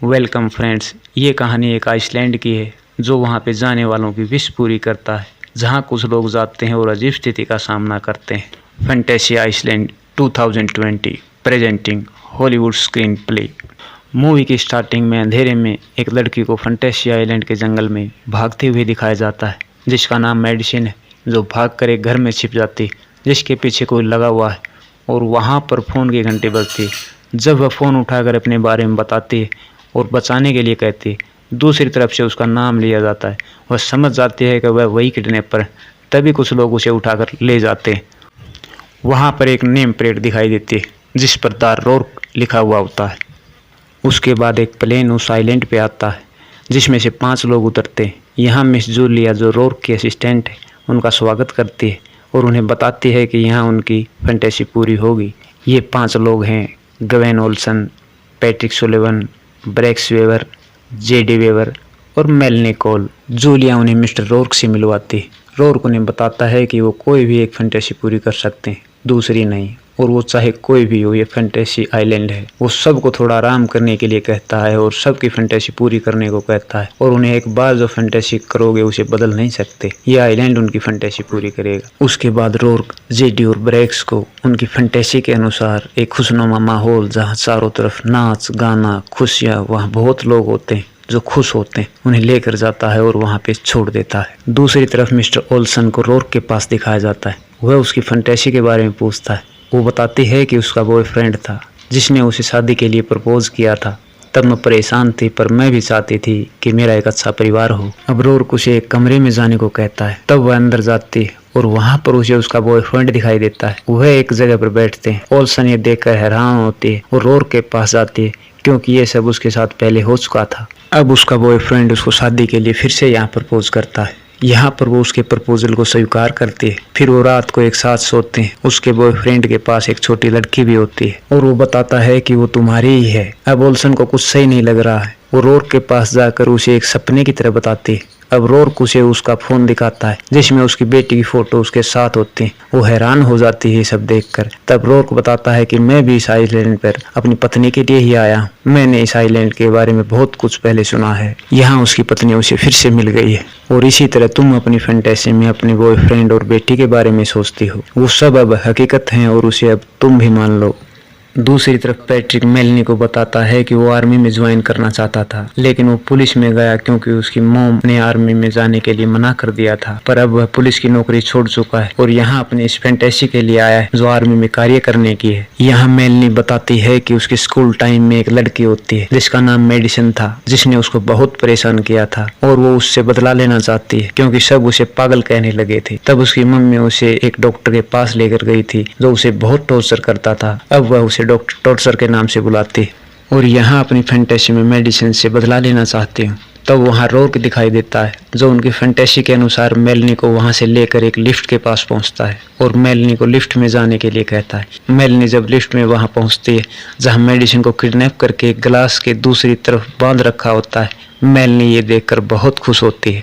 Welcome friends, ये कहानी एक आइसलैंड की है जो वहाँ पे जाने वालों की विश पूरी करता है, जहाँ कुछ लोग जाते हैं और अजीब स्थिति का सामना करते हैं। Fantasy island 2020 presenting Hollywood screen play. Movie की स्टार्टिंग में अंधेरे में एक लड़की को फैंटेसी आइलैंड के जंगल में भागते हुए दिखाया जाता है, जिसका नाम मेडिसिन है, जो भागकर एक घर में छिप जाती है जिसके पीछे कोई लगा हुआ है। और वहाँ पर फ़ोन की घंटी बजती है। जब वह फ़ोन उठाकर अपने बारे में बताती है और बचाने के लिए कहती है, दूसरी तरफ से उसका नाम लिया जाता है। वह समझ जाती है कि वह वही किडनैपर है। तभी कुछ लोग उसे उठाकर ले जाते हैं। वहाँ पर एक नेम प्लेट दिखाई देती है जिस पर द रॉक लिखा हुआ होता है। उसके बाद एक प्लेन उस आइलैंड पे आता है जिसमें से 5 लोग उतरते हैं। यहाँ मिस जूलिया, जो रॉक की असिस्टेंट है, उनका स्वागत करती है और उन्हें बताती है कि यहाँ उनकी फैंटेसी पूरी होगी। ये 5 लोग हैं: Gwen Olsen, Patrick Sullivan, Brax Weber, JD Weber और मेलनी कोल। जूलिया उन्हें मिस्टर रॉक से मिलवाती है। रॉक उन्हें बताता है कि वो कोई भी एक फैंटेसी पूरी कर सकते हैं, दूसरी नहीं, और वो चाहे कोई भी हो, ये फैंटेसी आइलैंड है। वो सबको थोड़ा आराम करने के लिए कहता है और सबकी फैंटेसी पूरी करने को कहता है, और उन्हें एक बार जो फैंटेसी करोगे उसे बदल नहीं सकते। ये आइलैंड उनकी फैंटेसी पूरी करेगा। उसके बाद रॉक, जेडी और ब्रेक्स को उनकी फैंटेसी के अनुसार एक खुशनुमा माहौल, जहाँ चारों तरफ नाच गाना, खुशियाँ, वहाँ बहुत लोग होते हैं जो खुश होते हैं, उन्हें लेकर जाता है और वहाँ पे छोड़ देता है। दूसरी तरफ मिस्टर ओल्सन को रॉक के पास दिखाया जाता है। वह उसकी फैंटेसी के बारे में पूछता है। वो बताती है कि उसका बॉयफ्रेंड था जिसने उसे शादी के लिए प्रपोज किया था। तब मैं परेशान थी, पर मैं भी चाहती थी कि मेरा एक अच्छा परिवार हो। अब रॉक उसे एक कमरे में जाने को कहता है। तब वह अंदर जाती है और वहाँ पर उसे उसका बॉयफ्रेंड दिखाई देता है। वह एक जगह पर बैठते हैं। ओल्सन ये देखकर हैरान होती है और रॉक के पास जाती है, क्योंकि ये सब उसके साथ पहले हो चुका था। अब उसका बॉयफ्रेंड उसको शादी के लिए फिर से यहाँ प्रपोज करता है। यहाँ पर वो उसके प्रपोजल को स्वीकार करती है। फिर वो रात को एक साथ सोते हैं। उसके बॉयफ्रेंड के पास एक छोटी लड़की भी होती है और वो बताता है कि वो तुम्हारी ही है। अब ओल्सन को कुछ सही नहीं लग रहा है। वो रॉक के पास जाकर उसे एक सपने की तरह बताती है। अब रॉक उसे उसका फोन दिखाता है जिसमें उसकी बेटी की फोटो उसके साथ होती है। वो हैरान हो जाती है सब देखकर। तब रॉक बताता है कि मैं भी इस आइलैंड पर अपनी पत्नी के लिए ही आया हूँ। मैंने इस आइलैंड के बारे में बहुत कुछ पहले सुना है। यहाँ उसकी पत्नी उसे फिर से मिल गई है और इसी तरह तुम अपनी फैंटेसी में अपने बॉयफ्रेंड और बेटी के बारे में सोचती हो। वो सब अब हकीकत है और उसे अब तुम भी मान लो। दूसरी तरफ पैट्रिक मेलनी को बताता है कि वो आर्मी में ज्वाइन करना चाहता था, लेकिन वो पुलिस में गया क्योंकि उसकी मॉम ने आर्मी में जाने के लिए मना कर दिया था। पर अब वह पुलिस की नौकरी छोड़ चुका है और यहाँ अपनी इस फैंटेसी के लिए आया है जो आर्मी में कार्य करने की है। यहाँ मेलनी बताती है कि उसके स्कूल टाइम में एक लड़की होती है जिसका नाम मेडिसिन था, जिसने उसको बहुत परेशान किया था और वो उससे बदला लेना चाहती है क्योंकि सब उसे पागल कहने लगे थे। तब उसकी मम्मी उसे एक डॉक्टर के पास लेकर गई थी जो उसे बहुत टॉर्चर करता था। अब वह उसे डॉक्टर टॉर्चर के नाम से बुलाती है और यहाँ अपनी फैंटेसी में मेडिसिन से बदला लेना चाहती हूँ। तब वहाँ रॉक दिखाई देता है जो उनकी फैंटेसी के अनुसार मेलनी को वहाँ से लेकर एक लिफ्ट के पास पहुँचता है और मेलनी को लिफ्ट में जाने के लिए कहता है। मेलनी जब लिफ्ट में वहाँ पहुँचती है जहाँ मेडिसिन को किडनैप करके एक ग्लास के दूसरी तरफ बांध रखा होता है, मेलनी ये देखकर बहुत खुश होती है।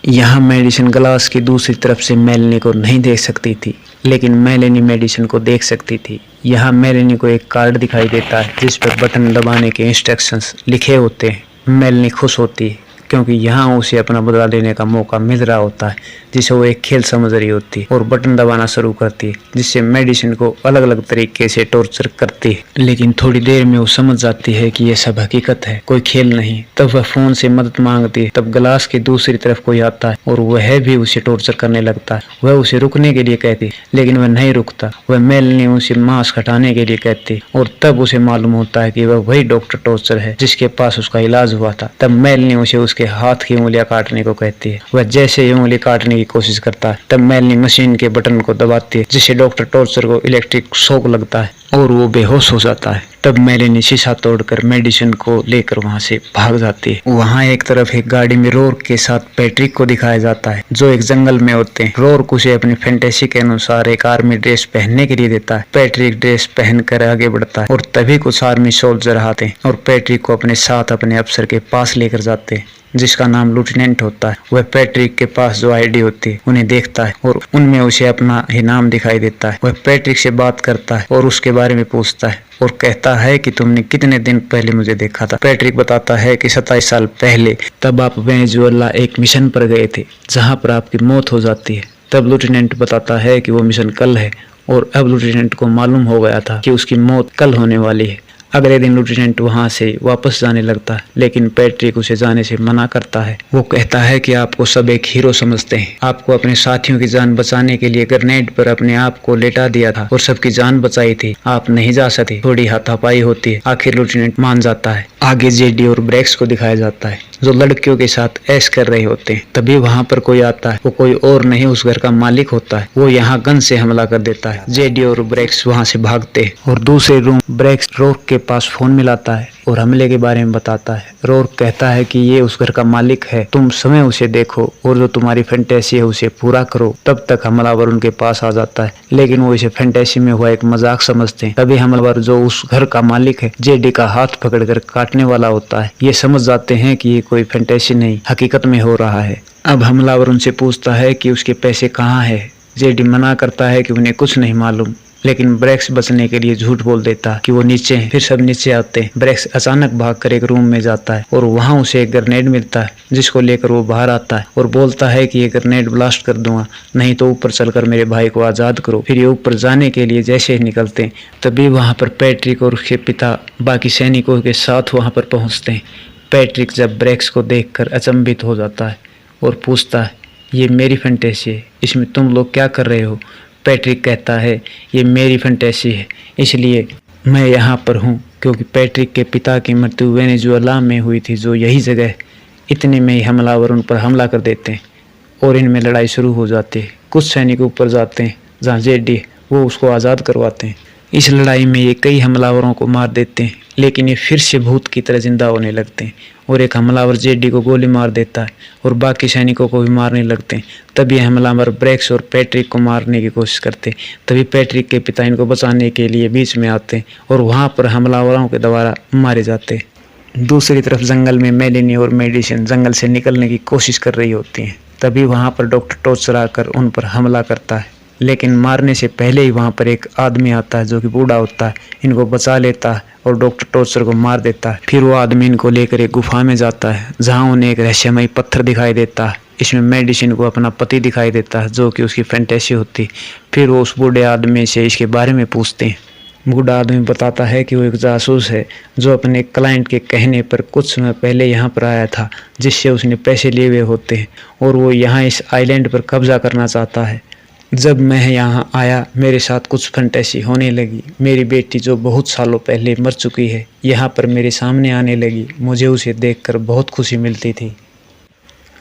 यहाँ मेडिसिन ग्लास की दूसरी तरफ से मेलनी को नहीं देख सकती थी, लेकिन मेलनी मेडिसिन को देख सकती थी। यहाँ मेलनी को एक कार्ड दिखाई देता है जिस पर बटन दबाने के इंस्ट्रक्शंस लिखे होते हैं। मेलनी खुश होती है क्योंकि यहाँ उसे अपना बदला लेने का मौका मिल रहा होता है, जिसे वो एक खेल समझ रही होती है और बटन दबाना शुरू करती है जिससे मेडिसिन को अलग अलग तरीके से टॉर्चर करती है। लेकिन थोड़ी देर में वो समझ जाती है कि ये सब हकीकत है, कोई खेल नहीं। तब वह फोन से मदद मांगती है। तब ग्लास की दूसरी तरफ कोई आता है और वह भी उसे टॉर्चर करने लगता है। वह उसे रुकने के लिए कहती है लेकिन वह नहीं रुकता। वह मेलनी उसे मास्क हटाने के लिए कहती है और तब उसे मालूम होता है कि वह वही डॉक्टर टॉर्चर है जिसके पास उसका इलाज हुआ था। तब मेलनी उसे उसके हाथ की उंगलियां काटने को कहती है। वह जैसे ही उंगली काटने की कोशिश करता है तब मेलनी मशीन के बटन को दबाती है जिससे डॉक्टर टॉर्चर को इलेक्ट्रिक शॉक लगता है और वो बेहोश हो जाता है। तब मेलनी शीशा तोड़कर मेडिसिन को लेकर वहां से भाग जाती है। वहां एक तरफ एक गाड़ी में रॉक के साथ पैट्रिक को दिखाया जाता है जो एक जंगल में होते हैं। रॉक उसे अपनी फैंटेसी के अनुसार एक आर्मी ड्रेस पहनने के लिए देता है। पैट्रिक ड्रेस पहनकर आगे बढ़ता है और तभी कुछ आर्मी सोल्जर आते हैं और पैट्रिक को अपने साथ अपने अफसर के पास लेकर जाते हैं जिसका नाम लेफ्टिनेंट होता है। वह पैट्रिक के पास जो आईडी होती है उन्हें देखता है और उनमें उसे अपना ही नाम दिखाई देता है। वह पैट्रिक से बात करता है और उसके बारे में पूछता है और कहता है कि तुमने कितने दिन पहले मुझे देखा था। पैट्रिक बताता है कि 27 साल पहले, तब आप वेनेजुएला एक मिशन पर गए थे जहां पर आपकी मौत हो जाती है। तब लेफ्टिनेंट बताता है कि वो मिशन कल है और अब लेफ्टिनेंट को मालूम हो गया था कि उसकी मौत कल होने वाली है। अगले दिन लेफ्टिनेंट वहां से वापस जाने लगता है, लेकिन पैट्रिक उसे जाने से मना करता है। वो कहता है कि आपको सब एक हीरो समझते हैं, आपको अपने साथियों की जान बचाने के लिए ग्रेनेड पर अपने आप को लेटा दिया था और सबकी जान बचाई थी, आप नहीं जा सकते। थोड़ी हाथापाई होती है, आखिर लेफ्टिनेंट मान जाता है। आगे जेडी और ब्रेक्स को दिखाया जाता है जो लड़कियों के साथ ऐश कर रहे होते हैं। तभी वहां पर कोई आता है, वो कोई और नहीं उस घर का मालिक होता है। वो यहाँ गन से हमला कर देता है। जेडी और ब्रेक्स वहां से भागते हैं और दूसरे रूम ब्रेक्स रोर्क के पास फोन मिलाता है और हमले के बारे में बताता है। रोर्क कहता है कि ये उस घर का मालिक है, तुम समय उसे देखो और जो तुम्हारी फैंटेसी है उसे पूरा करो। तब तक हमलावर उनके पास आ जाता है, लेकिन वो इसे फैंटेसी में हुआ एक मजाक समझते हैं। तभी हमलावर जो उस घर का मालिक है जेडी का हाथ पकड़कर काटने वाला होता है। ये समझ जाते हैं कि ये कोई फैंटेसी नहीं, हकीकत में हो रहा है। अब हमलावर उनसे पूछता है कि उसके पैसे कहाँ है। जेडी मना करता है कि उन्हें कुछ नहीं मालूम, लेकिन ब्रेक्स बचने के लिए झूठ बोल देता है कि वो नीचे है। फिर सब नीचे आते हैं। ब्रेक्स अचानक भागकर एक रूम में जाता है और वहां उसे एक ग्रेनेड मिलता है, जिसको लेकर वो बाहर आता है और बोलता है कि ये ग्रेनेड ब्लास्ट कर दूंगा, नहीं तो ऊपर चलकर मेरे भाई को आजाद करो। फिर ये ऊपर जाने के लिए जैसे ही निकलते हैं, तभी वहां पर पैट्रिक और उसके पिता बाकी सैनिकों के साथ वहां पर पहुंचते हैं। पैट्रिक जब ब्रेक्स को देखकर अचंभित हो जाता है और पूछता है, ये मेरी फैंटेसी है, इसमें तुम लोग क्या कर रहे हो। पैट्रिक कहता है, ये मेरी फैंटेसी है, इसलिए मैं यहाँ पर हूँ, क्योंकि पैट्रिक के पिता की मृत्यु वेनेजुएला में हुई थी, जो यही जगह है। इतने में ही हमलावर उन पर हमला कर देते हैं और इनमें लड़ाई शुरू हो जाती है। कुछ सैनिक ऊपर जाते हैं जहाँ जेडी वो उसको आज़ाद करवाते हैं। इस लड़ाई में ये कई हमलावरों को मार देते हैं, लेकिन ये फिर से भूत की तरह जिंदा होने लगते हैं और एक हमलावर जेडी को गोली मार देता है और बाकी सैनिकों को भी मारने लगते हैं। तभी हमलावर ब्रेक्स और पैट्रिक को मारने की कोशिश करते हैं। तभी पैट्रिक के पिता इनको बचाने के लिए बीच में आते हैं और वहाँ पर हमलावरों के द्वारा मारे जाते हैं। दूसरी तरफ जंगल में मेलिनी और मेडिसिन जंगल से निकलने की कोशिश कर रही होती हैं। तभी वहाँ पर डॉक्टर टॉर्चर आकर उन पर हमला करता है, लेकिन मारने से पहले ही वहाँ पर एक आदमी आता है जो कि बूढ़ा होता है, इनको बचा लेता है और डॉक्टर टॉर्चर को मार देता है। फिर वो आदमी इनको लेकर एक गुफा में जाता है जहाँ उन्हें एक रहस्यमयी पत्थर दिखाई देता है। इसमें मेडिसिन को अपना पति दिखाई देता है जो कि उसकी फैंटेसी होती। फिर वो उस बूढ़े आदमी से इसके बारे में पूछते हैं। बूढ़ा आदमी बताता है कि वो एक जासूस है जो अपने क्लाइंट के कहने पर कुछ समय पहले यहाँ पर आया था, जिससे उसने पैसे लिए हुए होते हैं और वो यहाँ इस आइलैंड पर कब्जा करना चाहता है। जब मैं यहाँ आया मेरे साथ कुछ फैंटेसी होने लगी। मेरी बेटी जो बहुत सालों पहले मर चुकी है यहाँ पर मेरे सामने आने लगी। मुझे उसे देखकर बहुत खुशी मिलती थी,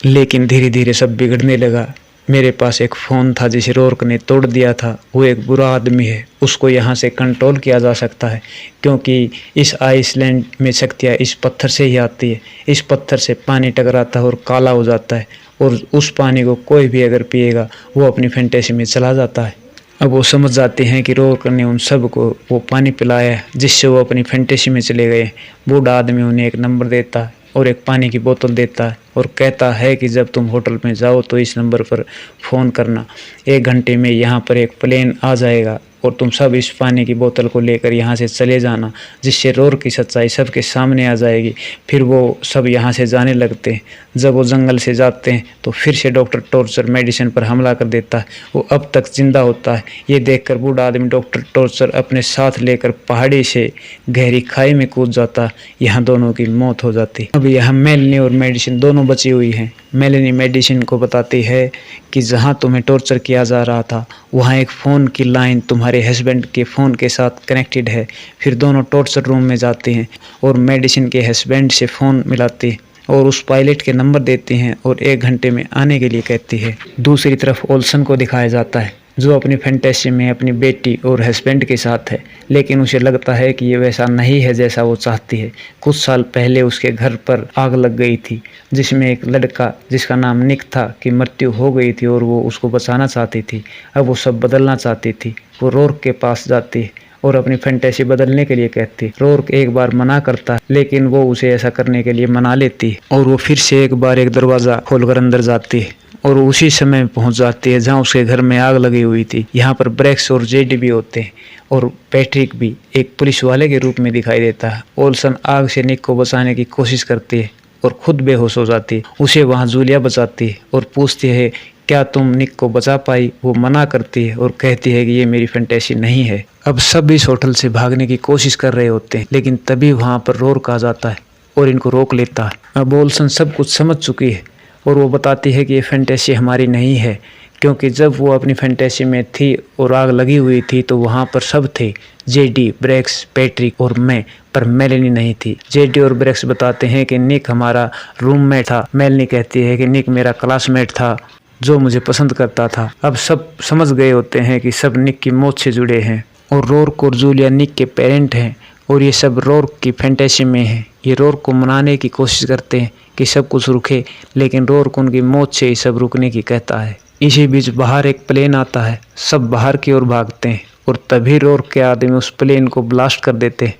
लेकिन धीरे धीरे सब बिगड़ने लगा। मेरे पास एक फ़ोन था जिसे रोर्क ने तोड़ दिया था। वो एक बुरा आदमी है, उसको यहाँ से कंट्रोल किया जा सकता है, क्योंकि इस आइसलैंड में शक्तियाँ इस पत्थर से ही आती है। इस पत्थर से पानी टकराता है और काला हो जाता है, और उस पानी को कोई भी अगर पिएगा वो अपनी फैंटेसी में चला जाता है। अब वो समझ जाते हैं कि रोर्क ने उन सब को वो पानी पिलाया है जिससे वो अपनी फैंटेसी में चले गए। बूढ़ा आदमी उन्हें एक नंबर देता है और एक पानी की बोतल देता है और कहता है कि जब तुम होटल में जाओ तो इस नंबर पर फ़ोन करना, 1 घंटे में यहाँ पर एक प्लेन आ जाएगा और तुम सब इस पानी की बोतल को लेकर यहाँ से चले जाना, जिससे रोर्क की सच्चाई सबके सामने आ जाएगी। फिर वो सब यहाँ से जाने लगते हैं। जब वो जंगल से जाते हैं तो फिर से डॉक्टर टॉर्चर मेडिसिन पर हमला कर देता है। वो अब तक जिंदा होता है। ये देखकर बूढ़ा आदमी डॉक्टर टॉर्चर अपने साथ लेकर पहाड़ी से गहरी खाई में कूद जाता है। यहाँ दोनों की मौत हो जाती। अब यहाँ मेलिनी और मेडिसिन दोनों बची हुई हैं। मेलिनी मेडिसिन को बताती है कि जहाँ तुम्हें टॉर्चर किया जा रहा था वहाँ एक फ़ोन की लाइन तुम्हारे हस्बैंड के फ़ोन के साथ कनेक्टेड है। फिर दोनों टॉर्चर रूम में जाते हैं और मेडिसिन के हस्बैंड से फ़ोन मिलाते हैं और उस पायलट के नंबर देते हैं और 1 घंटे में आने के लिए कहती है। दूसरी तरफ ओल्सन को दिखाया जाता है जो अपनी फैंटेसी में अपनी बेटी और हस्बैंड के साथ है, लेकिन उसे लगता है कि ये वैसा नहीं है जैसा वो चाहती है। कुछ साल पहले उसके घर पर आग लग गई थी जिसमें एक लड़का जिसका नाम निक था की मृत्यु हो गई थी और वो उसको बचाना चाहती थी। अब वो सब बदलना चाहती थी। वो रोर्क के पास जाती है और अपनी फैंटेसी बदलने के लिए कहती है। रोर्क एक बार मना करता है, लेकिन वो उसे ऐसा करने के लिए मना लेती है और वो फिर से एक बार एक दरवाज़ा खोलकर अंदर जाती है और उसी समय पहुंच जाती है जहां उसके घर में आग लगी हुई थी। यहाँ पर ब्रेक्स और जेडी भी होते हैं और पैट्रिक भी एक पुलिस वाले के रूप में दिखाई देता है। ओल्सन आग से निक को बचाने की कोशिश करती है और खुद बेहोश हो जाती है। उसे वहाँ जूलिया बचाती है और पूछती है क्या तुम निक को बचा पाई। वो मना करती है और कहती है कि ये मेरी फैंटेसी नहीं है। अब सब इस होटल से भागने की कोशिश कर रहे होते हैं, लेकिन तभी वहाँ पर रोर्क आ जाता है और इनको रोक लेता है। अब ओल्सन सब कुछ समझ चुकी है और वो बताती है कि ये फैंटेसी हमारी नहीं है, क्योंकि जब वो अपनी फैंटेसी में थी और आग लगी हुई थी तो वहाँ पर सब थे, जेडी, ब्रेक्स, पैट्रिक और मैं, पर मेलेनी नहीं थी। जेडी और ब्रेक्स बताते हैं कि निक हमारा रूममेट था। मेलेनी कहती है कि निक मेरा क्लासमेट था जो मुझे पसंद करता था। अब सब समझ गए होते हैं कि सब निक की मौत से जुड़े हैं और रोर्क और जूलिया निक के पेरेंट हैं और ये सब रोर्क की फैंटेसी में है। ये रोर्क को मनाने की कोशिश करते हैं कि सब कुछ रुके, लेकिन रोर्क उनकी मौत से ही सब रुकने की कहता है। इसी बीच बाहर एक प्लेन आता है, सब बाहर की ओर भागते हैं और तभी रोर्क के आदमी उस प्लेन को ब्लास्ट कर देते हैं।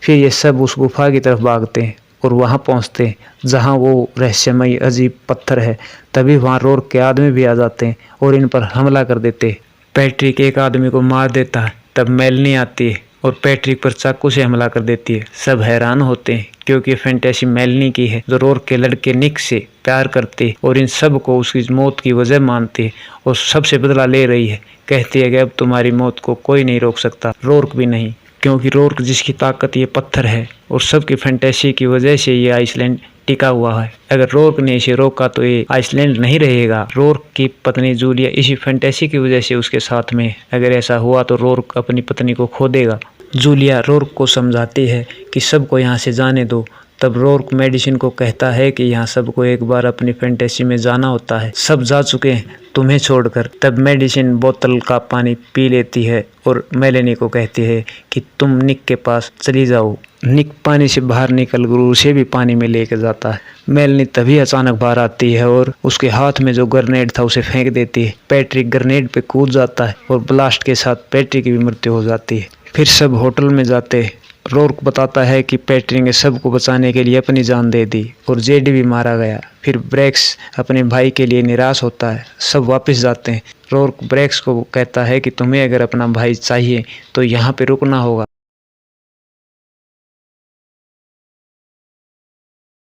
फिर ये सब उस गुफा की तरफ भागते हैं और वहाँ पहुँचते हैं जहाँ वो रहस्यमयी अजीब पत्थर है। तभी वहाँ रोर्क के आदमी भी आ जाते हैं और इन पर हमला कर देते हैं। पैट्रिक एक आदमी को मार देता है, तब मेलेनी आती है और पैट्रिक पर चाकू से हमला कर देती है। सब हैरान होते हैं क्योंकि फैंटेसी मेलेनी की है जो रोर्क के लड़के निक से प्यार करती है और इन सब को उसकी मौत की वजह मानती है और सबसे बदला ले रही है। कहती है कि अब तुम्हारी मौत को कोई नहीं रोक सकता, रोर्क भी नहीं, क्योंकि रोर्क जिसकी ताकत ये पत्थर है और सबकी फैंटेसी की वजह से ये आइसलैंड टिका हुआ है। अगर रोर्क ने इसे रोका तो ये आइसलैंड नहीं रहेगा। रोर्क की पत्नी जूलिया इसी फैंटेसी की वजह से उसके साथ में, अगर ऐसा हुआ तो रोर्क अपनी पत्नी को खो देगा। जूलिया रोर्क को समझाती है कि सबको यहाँ से जाने दो। तब रोर्क मेडिसिन को कहता है कि यहाँ सबको एक बार अपनी फैंटेसी में जाना होता है, सब जा चुके हैं तुम्हें छोड़कर। तब मेडिसिन बोतल का पानी पी लेती है और मेलेनी को कहती है कि तुम निक के पास चली जाओ। निक पानी से बाहर निकल कर उसे भी पानी में लेकर जाता है। मेलेनी तभी अचानक बाहर आती है और उसके हाथ में जो ग्रेनेड था उसे फेंक देती है। पैट्रिक ग्रेनेड पे कूद जाता है और ब्लास्ट के साथ पैट्रिक की भी मृत्यु हो जाती है। फिर सब होटल में जाते हैं। रोर्क बताता है कि पैट्रिक ने सबको बचाने के लिए अपनी जान दे दी और जेडी भी मारा गया। फिर ब्रेक्स अपने भाई के लिए निराश होता है। सब वापस जाते हैं। रोर्क ब्रेक्स को कहता है कि तुम्हें अगर अपना भाई चाहिए तो यहाँ पे रुकना होगा।